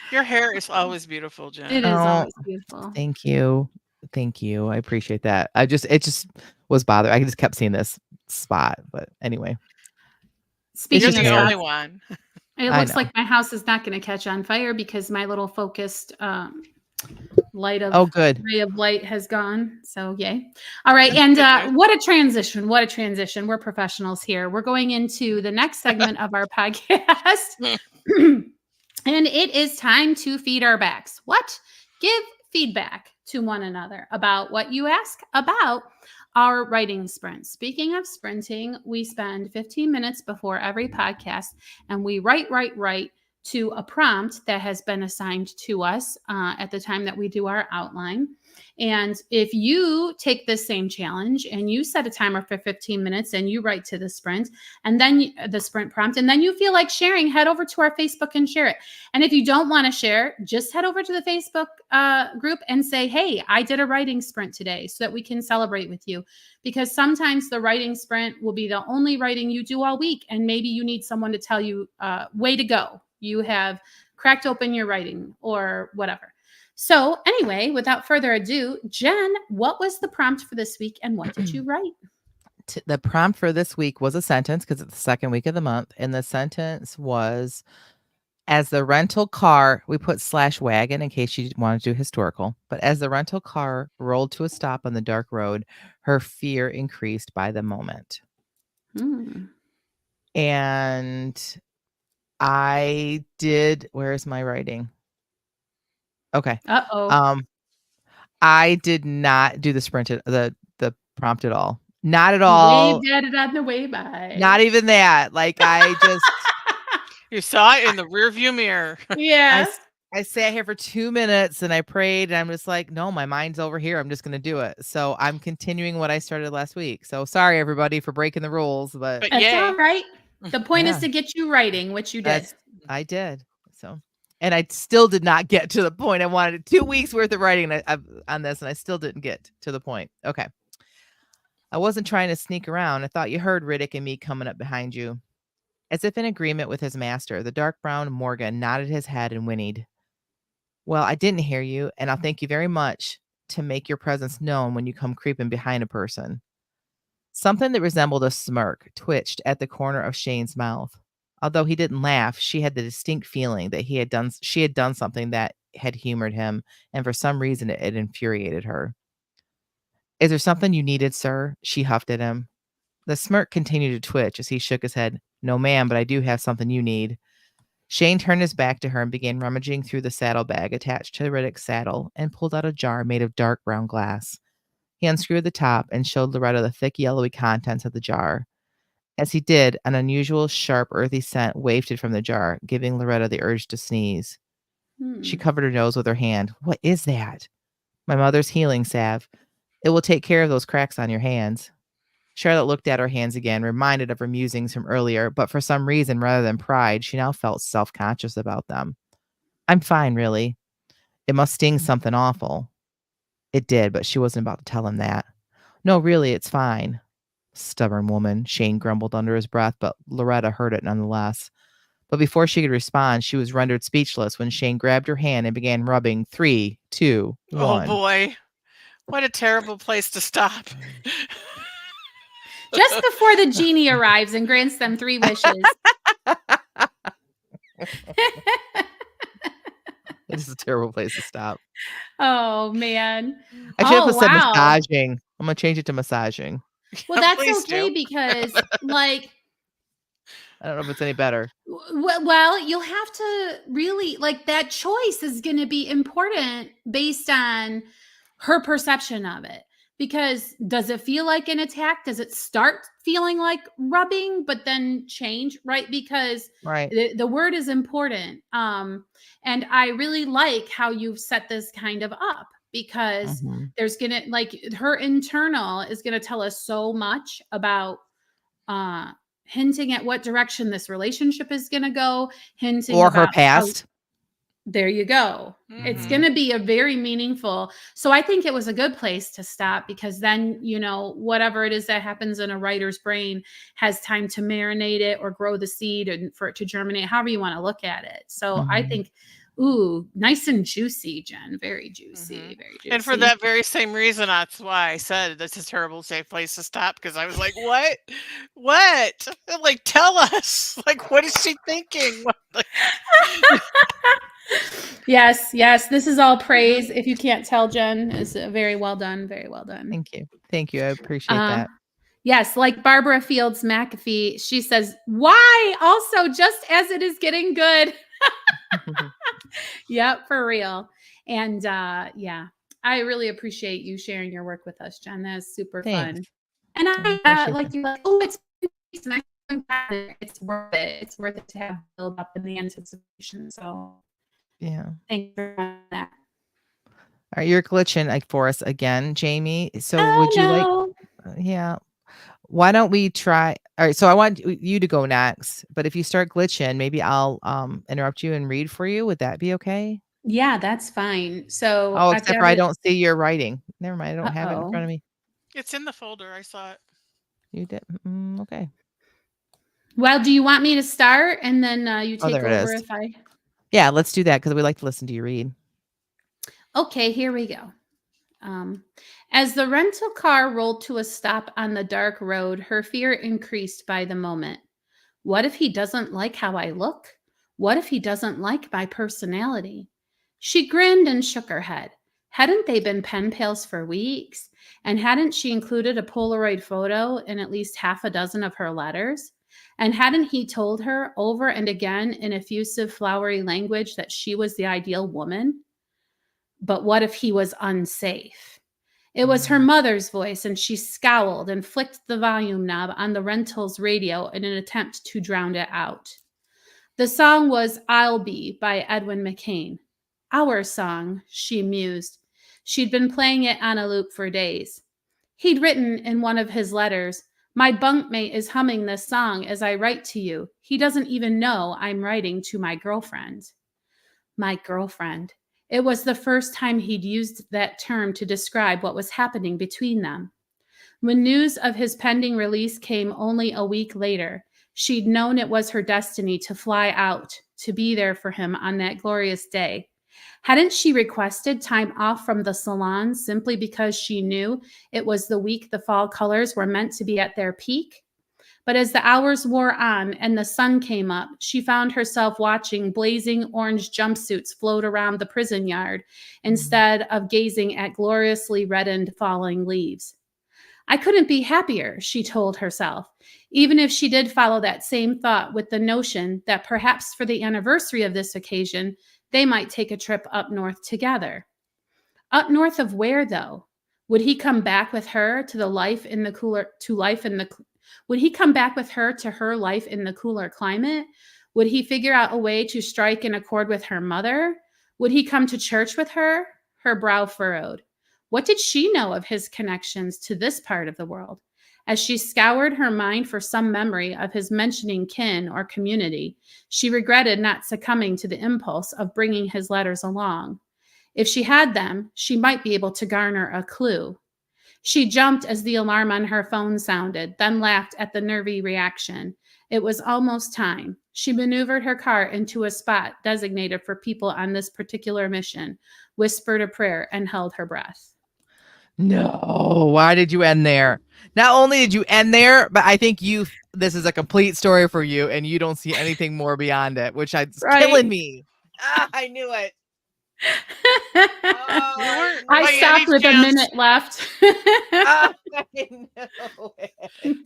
S2: Your hair is always beautiful,
S3: It
S2: Jen.
S3: is
S1: Oh,
S3: always beautiful.
S1: thank you. Thank you. I appreciate that. It just was bothered. I just kept seeing this spot, but anyway, it's
S2: You're
S3: Speaking
S1: just
S3: of
S2: the
S1: hair.
S2: only
S3: spots,
S2: one.
S3: it
S1: I
S3: looks
S1: know.
S3: like my house is not going to catch on fire because my little focused light of
S1: Oh, good.
S3: ray of light has gone. So yay. All right.
S2: That's good
S3: And
S2: news.
S3: what a transition. What a transition. We're professionals here. We're going into the next segment of our podcast. And it is time to feed our backs. What? Give feedback to one another about what you ask about our writing sprint. Speaking of sprinting, we spend 15 minutes before every podcast and we write to a prompt that has been assigned to us at the time that we do our outline. And if you take this same challenge and you set a timer for 15 minutes and you write to the sprint and then the sprint prompt, and then you feel like sharing, head over to our Facebook and share it. And if you don't want to share, just head over to the Facebook group and say, hey, I did a writing sprint today, so that we can celebrate with you. Because sometimes the writing sprint will be the only writing you do all week. And maybe you need someone to tell you, way to go. You have cracked open your writing or whatever. So anyway, without further ado, Jen, what was the prompt for this week and what did you write?
S1: The prompt for this week was a sentence because it's the second week of the month. And the sentence was, as the rental car, we put /wagon in case you want to do historical, but as the rental car rolled to a stop on the dark road, her fear increased by the moment. And I did, where's my writing? Okay.
S3: Uh-oh.
S1: I did not do the prompt at all. Not at all.
S3: Waved at it on the way by.
S1: Not even that. Like I just
S2: You saw it in the rearview mirror.
S3: Yeah.
S1: I sat here for 2 minutes and I prayed and I'm just like, no, my mind's over here. I'm just going to do it. So I'm continuing what I started last week. So sorry everybody for breaking the rules, but
S3: That's
S2: yay.
S3: all right. The point is
S1: Yeah.
S3: to get you writing, which you did.
S1: I did. So, and I still did not get to the point I wanted. 2 weeks worth of writing on this, and I still didn't get to the point. Okay. I wasn't trying to sneak around. I thought you heard Riddick and me coming up behind you. As if in agreement with his master, the dark brown Morgan nodded his head and whinnied. Well, I didn't hear you, and I'll thank you very much to make your presence known when you come creeping behind a person. Something that resembled a smirk twitched at the corner of Shane's mouth. Although he didn't laugh, she had the distinct feeling that she had done something that had humored him, and for some reason it infuriated her. Is there something you needed, sir? She huffed at him. The smirk continued to twitch as he shook his head. No, ma'am, but I do have something you need. Shane turned his back to her and began rummaging through the saddlebag attached to Riddick's saddle and pulled out a jar made of dark brown glass. He unscrewed the top and showed Loretta the thick yellowy contents of the jar. As he did, an unusual, sharp, earthy scent wafted from the jar, giving Loretta the urge to sneeze. She covered her nose with her hand. What is that? My mother's healing salve. It will take care of those cracks on your hands. Charlotte looked at her hands again, reminded of her musings from earlier, but for some reason, rather than pride, she now felt self-conscious about them. I'm fine, really. It must sting something awful. It did, but she wasn't about to tell him that. No, really, it's fine. Stubborn woman, Shane grumbled under his breath, but Loretta heard it nonetheless. But before she could respond, she was rendered speechless when Shane grabbed her hand and began rubbing 3, 2, 1.
S2: Oh boy. What a terrible place to stop.
S3: Just before the genie arrives and grants them 3 wishes.
S1: It is a terrible place to stop.
S3: Oh, man.
S1: I should have said
S3: wow.
S1: massaging. I'm going to change it to massaging.
S3: Well, that's
S2: Please
S3: okay
S2: do.
S3: because, like,
S1: I don't know if it's any better.
S3: well, you'll have to really, like, that choice is going to be important based on her perception of it. Because does it feel like an attack? Does it start feeling like rubbing, but then change, right? Because
S1: Right.
S3: the word is important. And I really like how you've set this kind of up because there's going to, like, her internal is going to tell us so much about hinting at what direction this relationship is going to go, hinting
S1: Or
S3: about
S1: her past.
S3: there you go. It's going to be a very meaningful. So I think it was a good place to stop because then, you know, whatever it is that happens in a writer's brain has time to marinate it or grow the seed and for it to germinate, however you want to look at it. So I think, ooh, nice and juicy, Jen. Very juicy, very juicy.
S2: And for that very same reason, that's why I said that's a terrible, safe place to stop. Because I was like, what? What? Like, tell us. Like, what is she thinking?
S3: Yes, yes. This is all praise. If you can't tell, Jen, is very well done. Very well done.
S1: Thank you. Thank you. I appreciate
S3: Uh,
S1: that.
S3: yes, like Barbara Fields McAfee, she says, "Why?" Also, just as it is getting good. Yep, for real. And yeah, I really appreciate you sharing your work with us, Jen. That's super
S1: Thanks.
S3: fun. And
S1: I
S3: I
S1: appreciate
S3: like
S1: that.
S3: you like, oh, it's nice. It's worth it. It's worth it to have build up in the anticipation. So
S1: Yeah.
S3: thanks for that.
S1: All right, you're glitching like for us again, Jamie. So
S3: Oh
S1: would you like
S3: no.
S1: yeah. Why don't we try all right, so I want you to go next, but if you start glitching, maybe I'll interrupt you and read for you. Would that be okay?
S3: Yeah, that's fine. So
S1: Oh,
S3: I've
S1: except for
S3: got
S1: I
S3: it.
S1: don't see your writing. Never mind, I don't have it in
S3: Uh-oh.
S1: front of me.
S2: It's in the folder. I saw it.
S1: You did? Okay.
S3: Well, do you want me to start and then you
S1: Oh,
S3: take
S1: there it
S3: over
S1: is.
S3: if I?
S1: Yeah, let's do that because we like to listen to you read.
S3: Okay, here we go. As the rental car rolled to a stop on the dark road, her fear increased by the moment. What if he doesn't like how I look? What if he doesn't like my personality? She grinned and shook her head. Hadn't they been pen pals for weeks? And hadn't she included a Polaroid photo in at least half a dozen of her letters? And hadn't he told her over and again in effusive, flowery language that she was the ideal woman? But what if he was unsafe? It was her
S1: Mm.
S3: mother's voice, and she scowled and flicked the volume knob on the rental's radio in an attempt to drown it out. The song was I'll Be by Edwin McCain. Our song, she mused. She'd been playing it on a loop for days. He'd written in one of his letters, "My bunkmate is humming this song as I write to you. He doesn't even know I'm writing to my girlfriend." My girlfriend. It was the first time he'd used that term to describe what was happening between them. When news of his pending release came only a week later, she'd known it was her destiny to fly out, to be there for him on that glorious day. Hadn't she requested time off from the salon simply because she knew it was the week the fall colors were meant to be at their peak? But as the hours wore on and the sun came up, she found herself watching blazing orange jumpsuits float around the prison yard instead of gazing at gloriously reddened falling leaves. I couldn't be happier, she told herself, even if she did follow that same thought with the notion that perhaps for the anniversary of this occasion, they might take a trip up north together. Up north of where, though? Would he come back with her to the life in the cooler to life in the would he come back with her to her life in the cooler climate? Would he figure out a way to strike an accord with her mother? Would he come to church with her? Her brow furrowed. What did she know of his connections to this part of the world? As she scoured her mind for some memory of his mentioning kin or community, she regretted not succumbing to the impulse of bringing his letters along. If she had them, she might be able to garner a clue. She jumped as the alarm on her phone sounded, then laughed at the nervy reaction. It was almost time. She maneuvered her car into a spot designated for people on this particular mission, whispered a prayer, and held her breath.
S1: No, why did you end there? Not only did you end there, but I think this is a complete story for you and you don't see anything more beyond it, which is killing me. I knew it. Oh,
S2: You
S1: I
S2: weren't
S3: I
S2: by
S1: knew
S2: any
S3: stopped with a
S2: chance.
S3: minute left.
S1: I know it.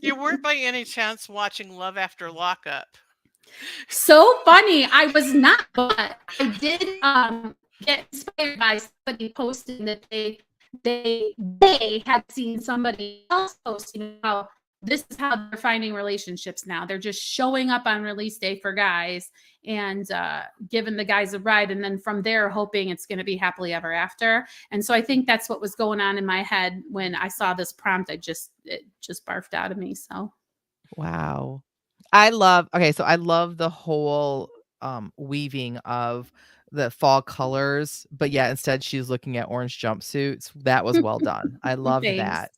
S2: You weren't by any chance watching Love After Lockup.
S3: So funny. I was not, but I did get inspired by somebody posting that they had seen somebody else posting how this is how they're finding relationships now. They're just showing up on release day for guys and giving the guys a ride, and then from there hoping it's going to be happily ever after. And so I think that's what was going on in my head when I saw this prompt. It just barfed out of me. So
S1: Wow. So I love the whole weaving of the fall colors, but yeah, instead she's looking at orange jumpsuits. That was well done. I loved
S3: thanks.
S1: that.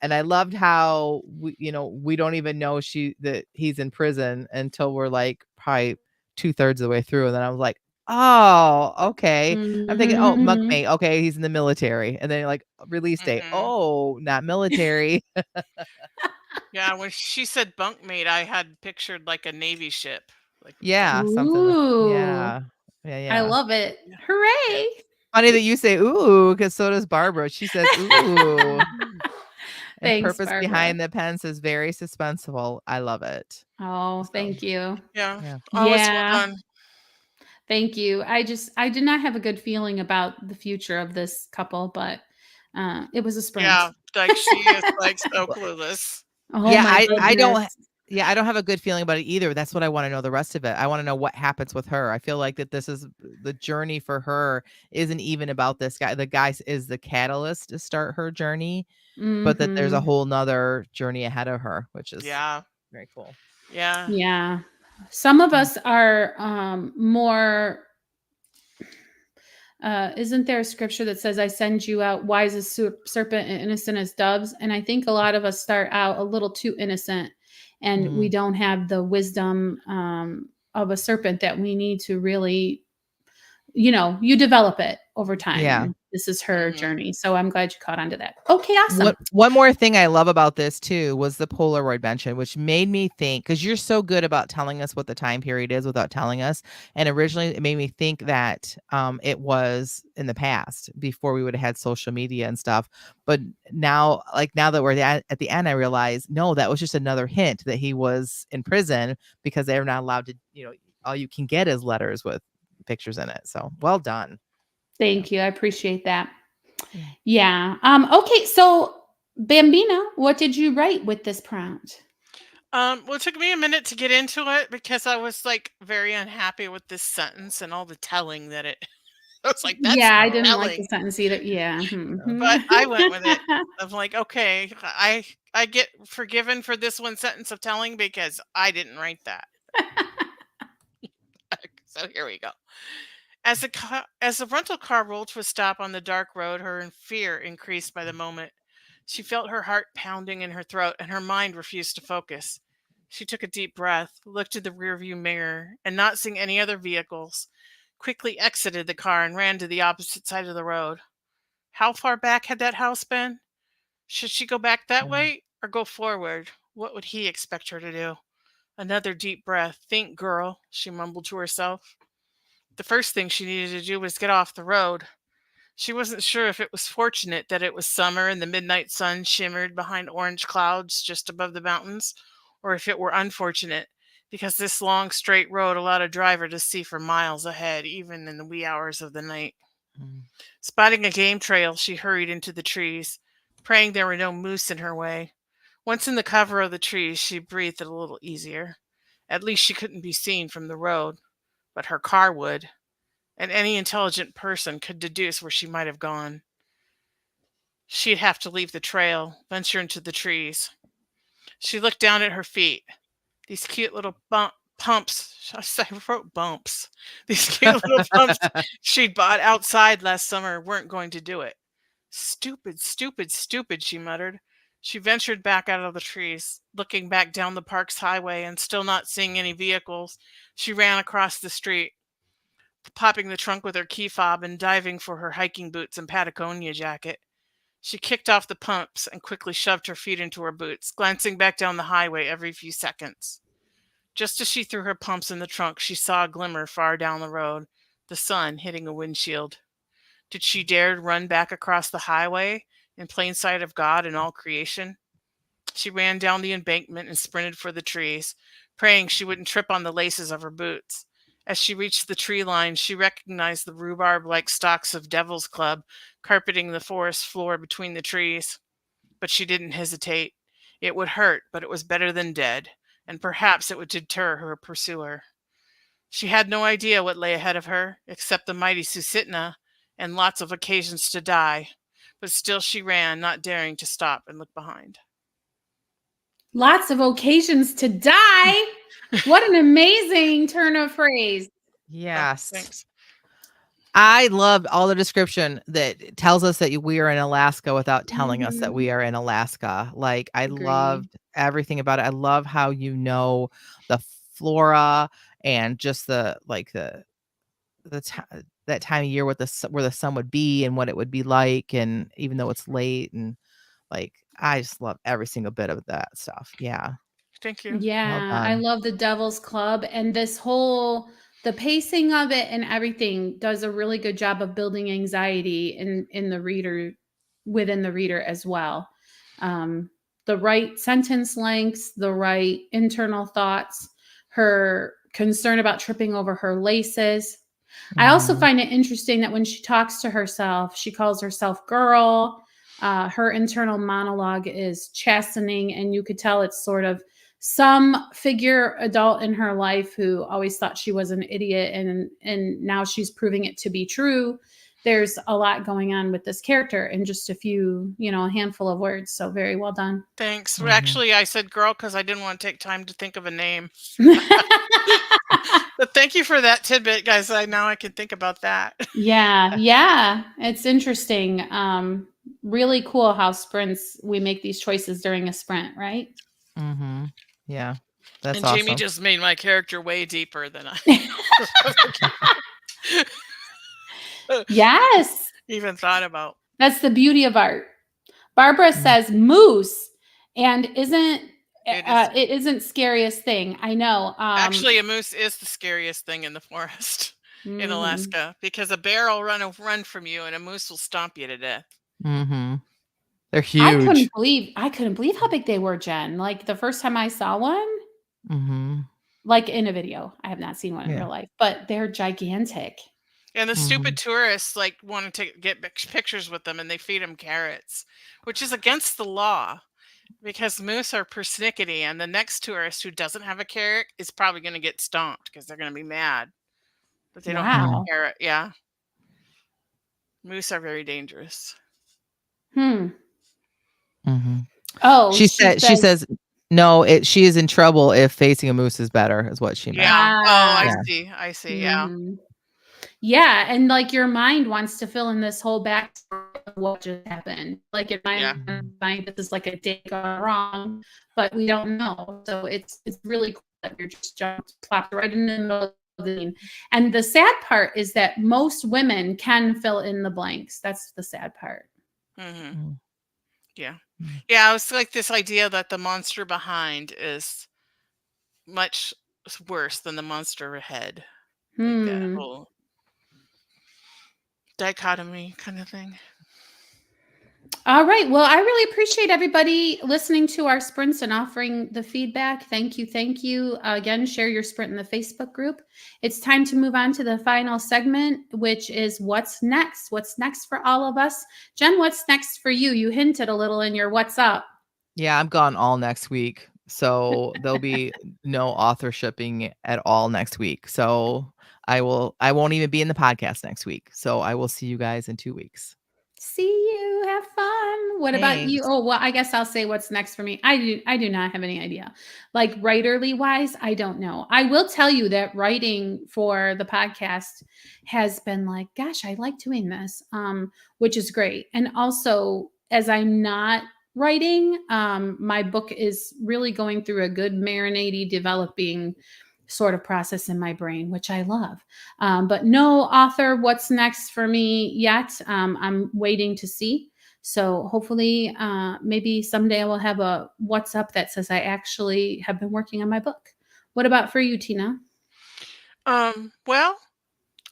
S1: And I loved how we don't even know that he's in prison until we're like probably 2/3 of the way through. And then I was like, oh, okay. I'm thinking, oh,
S3: Mhm.
S1: Monkmate, okay, he's in the military. And then like release date,
S2: Hmm.
S1: oh, not military.
S2: Yeah, when she said bunkmate, I had pictured like a Navy ship. Like
S1: Yeah, something.
S3: Ooh.
S1: Yeah. Yeah,
S3: I
S1: yeah.
S3: love it.
S2: Yeah.
S3: Hooray!
S1: Funny that you say "ooh" because so does Barbara. She says "ooh," and
S3: Thanks,
S1: purpose
S3: Barbara.
S1: behind the pen says very suspenseful. I love it.
S3: Oh,
S1: So,
S3: thank you.
S2: Yeah.
S1: yeah.
S2: Always well
S3: Yeah,
S2: done.
S3: thank you. I did not have a good feeling about the future of this couple, but it was a sprint.
S2: Yeah. Like she is like so clueless.
S3: Oh
S1: Yeah,
S3: my
S1: I
S3: goodness.
S1: don't yeah, I don't have a good feeling about it either. That's what I wanna know the rest of it. I wanna know what happens with her. I feel like that this is the journey for her isn't even about this guy. The guy is the catalyst to start her journey, but that there's a
S3: Mhm.
S1: whole 'nother journey ahead of her, which is
S2: Yeah.
S1: very cool.
S2: Yeah.
S3: Yeah. Some of
S1: Mm.
S3: us are more isn't there a scripture that says, I send you out wise as serpent and innocent as doves? And I think a lot of us start out a little too innocent and we
S1: Mm,
S3: don't have the wisdom of a serpent that we need to really, you develop it over time.
S1: yeah.
S3: And this is her
S2: Mhm.
S3: journey. So I'm glad you caught on to that. Okay, awesome.
S1: One more thing I love about this too was the Polaroid mention, which made me think because you're so good about telling us what the time period is without telling us. And originally, it made me think that it was in the past before we would have had social media and stuff. But now, like now that we're at the end, I realize no, that was just another hint that he was in prison because they're not allowed to. All you can get is letters with pictures in it. So well done. Yeah.
S3: Thank you. I appreciate that.
S1: Yeah.
S3: Yeah. Okay. So, Bambina, what did you write with this prompt?
S2: Well, it took me a minute to get into it because I was like very unhappy with this sentence and all the telling that it. I was like, that's
S3: Yeah, I didn't like the
S2: telling.
S3: sentence either. Yeah.
S2: But I went with it. I'm like, okay, I get forgiven for this one sentence of telling because I didn't write that. So here we go. As the rental car rolled to a stop on the dark road, her fear increased by the moment. She felt her heart pounding in her throat and her mind refused to focus. She took a deep breath, looked in the rearview mirror, and not seeing any other vehicles, quickly exited the car and ran to the opposite side of the road. How far back had that house been? Should she go back that
S1: Mm,
S2: way or go forward? What would he expect her to do? Another deep breath. Think, girl, she mumbled to herself. The first thing she needed to do was get off the road. She wasn't sure if it was fortunate that it was summer and the midnight sun shimmered behind orange clouds just above the mountains, or if it were unfortunate because this long straight road allowed a driver to see for miles ahead, even in the wee hours of the night.
S1: mm,
S2: Spotting a game trail, she hurried into the trees, praying there were no moose in her way. Once in the cover of the trees, she breathed a little easier. At least she couldn't be seen from the road, but her car would, and any intelligent person could deduce where she might have gone. She'd have to leave the trail, venture into the trees. She looked down at her feet. These cute little pumps. I wrote bumps. These cute little pumps she'd bought outside last summer weren't going to do it. Stupid, stupid, stupid, she muttered. She ventured back out of the trees, looking back down the park's highway and still not seeing any vehicles. She ran across the street, popping the trunk with her key fob and diving for her hiking boots and Patagonia jacket. She kicked off the pumps and quickly shoved her feet into her boots, glancing back down the highway every few seconds. Just as she threw her pumps in the trunk, she saw a glimmer far down the road, the sun hitting a windshield. Did she dare run back across the highway in plain sight of God and all creation? She ran down the embankment and sprinted for the trees, praying she wouldn't trip on the laces of her boots. As she reached the tree line, she recognized the rhubarb like stalks of Devil's Club carpeting the forest floor between the trees. But she didn't hesitate. It would hurt, but it was better than dead, and perhaps it would deter her pursuer. She had no idea what lay ahead of her, except the mighty Susitna and lots of occasions to die. But still she ran, not daring to stop and look behind.
S3: Lots of occasions to die. What an amazing turn of phrase.
S1: yes.
S2: Thanks.
S1: I loved all the description that tells us that we are in Alaska without telling us that
S3: Mhm.
S1: we are in Alaska. Like, I
S3: Agree.
S1: loved everything about it. I love how the flora and just the ti that time of year with where the sun would be and what it would be like, and even though it's late and, like, I just love every single bit of that stuff. Yeah.
S2: Thank you.
S1: Well
S3: Yeah, I
S1: done.
S3: love the Devil's Club and this whole the pacing of it and everything does a really good job of building anxiety in the reader, within the reader as well. The right sentence lengths, the right internal thoughts, her concern about tripping over her laces. I also
S1: Mhm.
S3: find it interesting that when she talks to herself, she calls herself girl. Her internal monologue is chastening, and you could tell it's sort of some figure adult in her life who always thought she was an idiot, and now she's proving it to be true. There's a lot going on with this character in just a few, a handful of words. So very well done.
S2: Thanks.
S1: Mhm.
S2: Actually, I said girl because I didn't want to take time to think of a name. But thank you for that tidbit, guys. Now I can think about that.
S3: Yeah, it's interesting. Really cool how sprints, we make these choices during a sprint, right?
S1: Mhm. Yeah. That's
S2: And Jamie
S1: awesome.
S2: just made my character way deeper than I
S3: Yes,
S2: even thought about.
S3: that's the beauty of art. Barbara
S1: Mm.
S3: says moose, and isn't
S2: It is
S3: it isn't scariest thing. I know.
S2: actually a moose is the scariest thing in the forest in
S3: Mhm.
S2: Alaska because a bear will run from you and a moose will stomp you to death.
S1: Mhm. They're
S3: I
S1: huge.
S3: couldn't believe how big they were, Jen. Like the first time I saw one,
S1: Mhm.
S3: like in a video. I have not seen one in
S1: Yeah.
S3: real life, but they're gigantic.
S2: And the stupid
S1: Mhm.
S2: tourists like want to get pictures with them and they feed them carrots, which is against the law because moose are persnickety and the next tourist who doesn't have a carrot is probably going to get stomped because they're going to be mad that they don't have a
S1: Mm.
S3: Wow.
S2: carrot. Yeah. Moose are very dangerous.
S3: Hmm.
S1: Mhm.
S3: Oh,
S1: She
S3: she
S1: said she
S3: says,
S1: says, "No, she is in trouble if facing a moose is better," is what she meant.
S2: Yeah. Oh, I
S3: ah.
S1: Yeah.
S2: see. I see. Yeah.
S3: Mhm. Yeah, and like your mind wants to fill in this whole backstory of what just happened. Like in my
S2: Yeah.
S1: Mhm.
S3: mind, this is like a day gone wrong, but we don't know. So it's really cool that you're just plopped right in the middle of the scene. And the sad part is that most women can fill in the blanks. That's the sad part.
S2: Hmm.
S1: Mm.
S2: Yeah.
S1: Mm.
S2: Yeah. It's like this idea that the monster behind is much worse than the monster ahead. Like that
S3: Hmm.
S2: whole dichotomy kind of thing.
S3: All right. Well, I really appreciate everybody listening to our sprints and offering the feedback. Thank you. Thank you. Again, share your sprint in the Facebook group. It's time to move on to the final segment, which is what's next? What's next for all of us? Jen, what's next for you? You hinted a little in your what's up.
S1: Yeah, I'm gone all next week, so there'll be no authorshiping at all next week. So I won't even be in the podcast next week. So I will see you guys in 2 weeks.
S3: See you. Have fun. What about you?
S1: Thanks.
S3: Oh, well, I guess I'll say what's next for me. I do not have any idea. Like writerly wise, I don't know. I will tell you that writing for the podcast has been like, gosh, I like doing this. Which is great. And also, as I'm not writing, my book is really going through a good marinade developing sort of process in my brain, which I love. But no author, what's next for me yet? I'm waiting to see. So hopefully, maybe someday I will have a what's up that says I actually have been working on my book. What about for you, Tina?
S2: Well,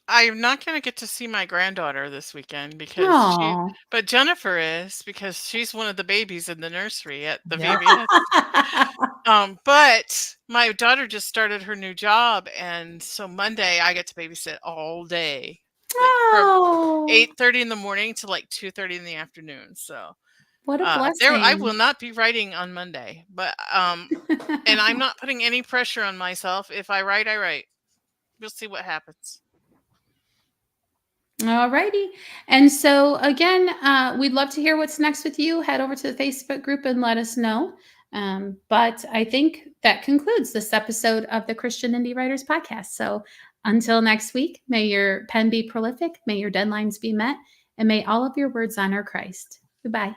S2: I'm not going to get to see my granddaughter this weekend
S3: Oh.
S2: but Jennifer is because she's one of the babies in the nursery at the
S1: Yep.
S2: VBS. But my daughter just started her new job, and so Monday I get to babysit all day, like from
S3: Oh,
S2: 8:30 in the morning to like 2:30 in the afternoon. So
S3: what a
S2: there I will
S3: blessing.
S2: not be writing on Monday, but and I'm not putting any pressure on myself. If I write, I write. We'll see what happens.
S3: All righty. And so, again, we'd love to hear what's next with you. Head over to the Facebook group and let us know. But I think that concludes this episode of the Christian Indie Writers Podcast. So, until next week, may your pen be prolific, may your deadlines be met, and may all of your words honor Christ. Goodbye.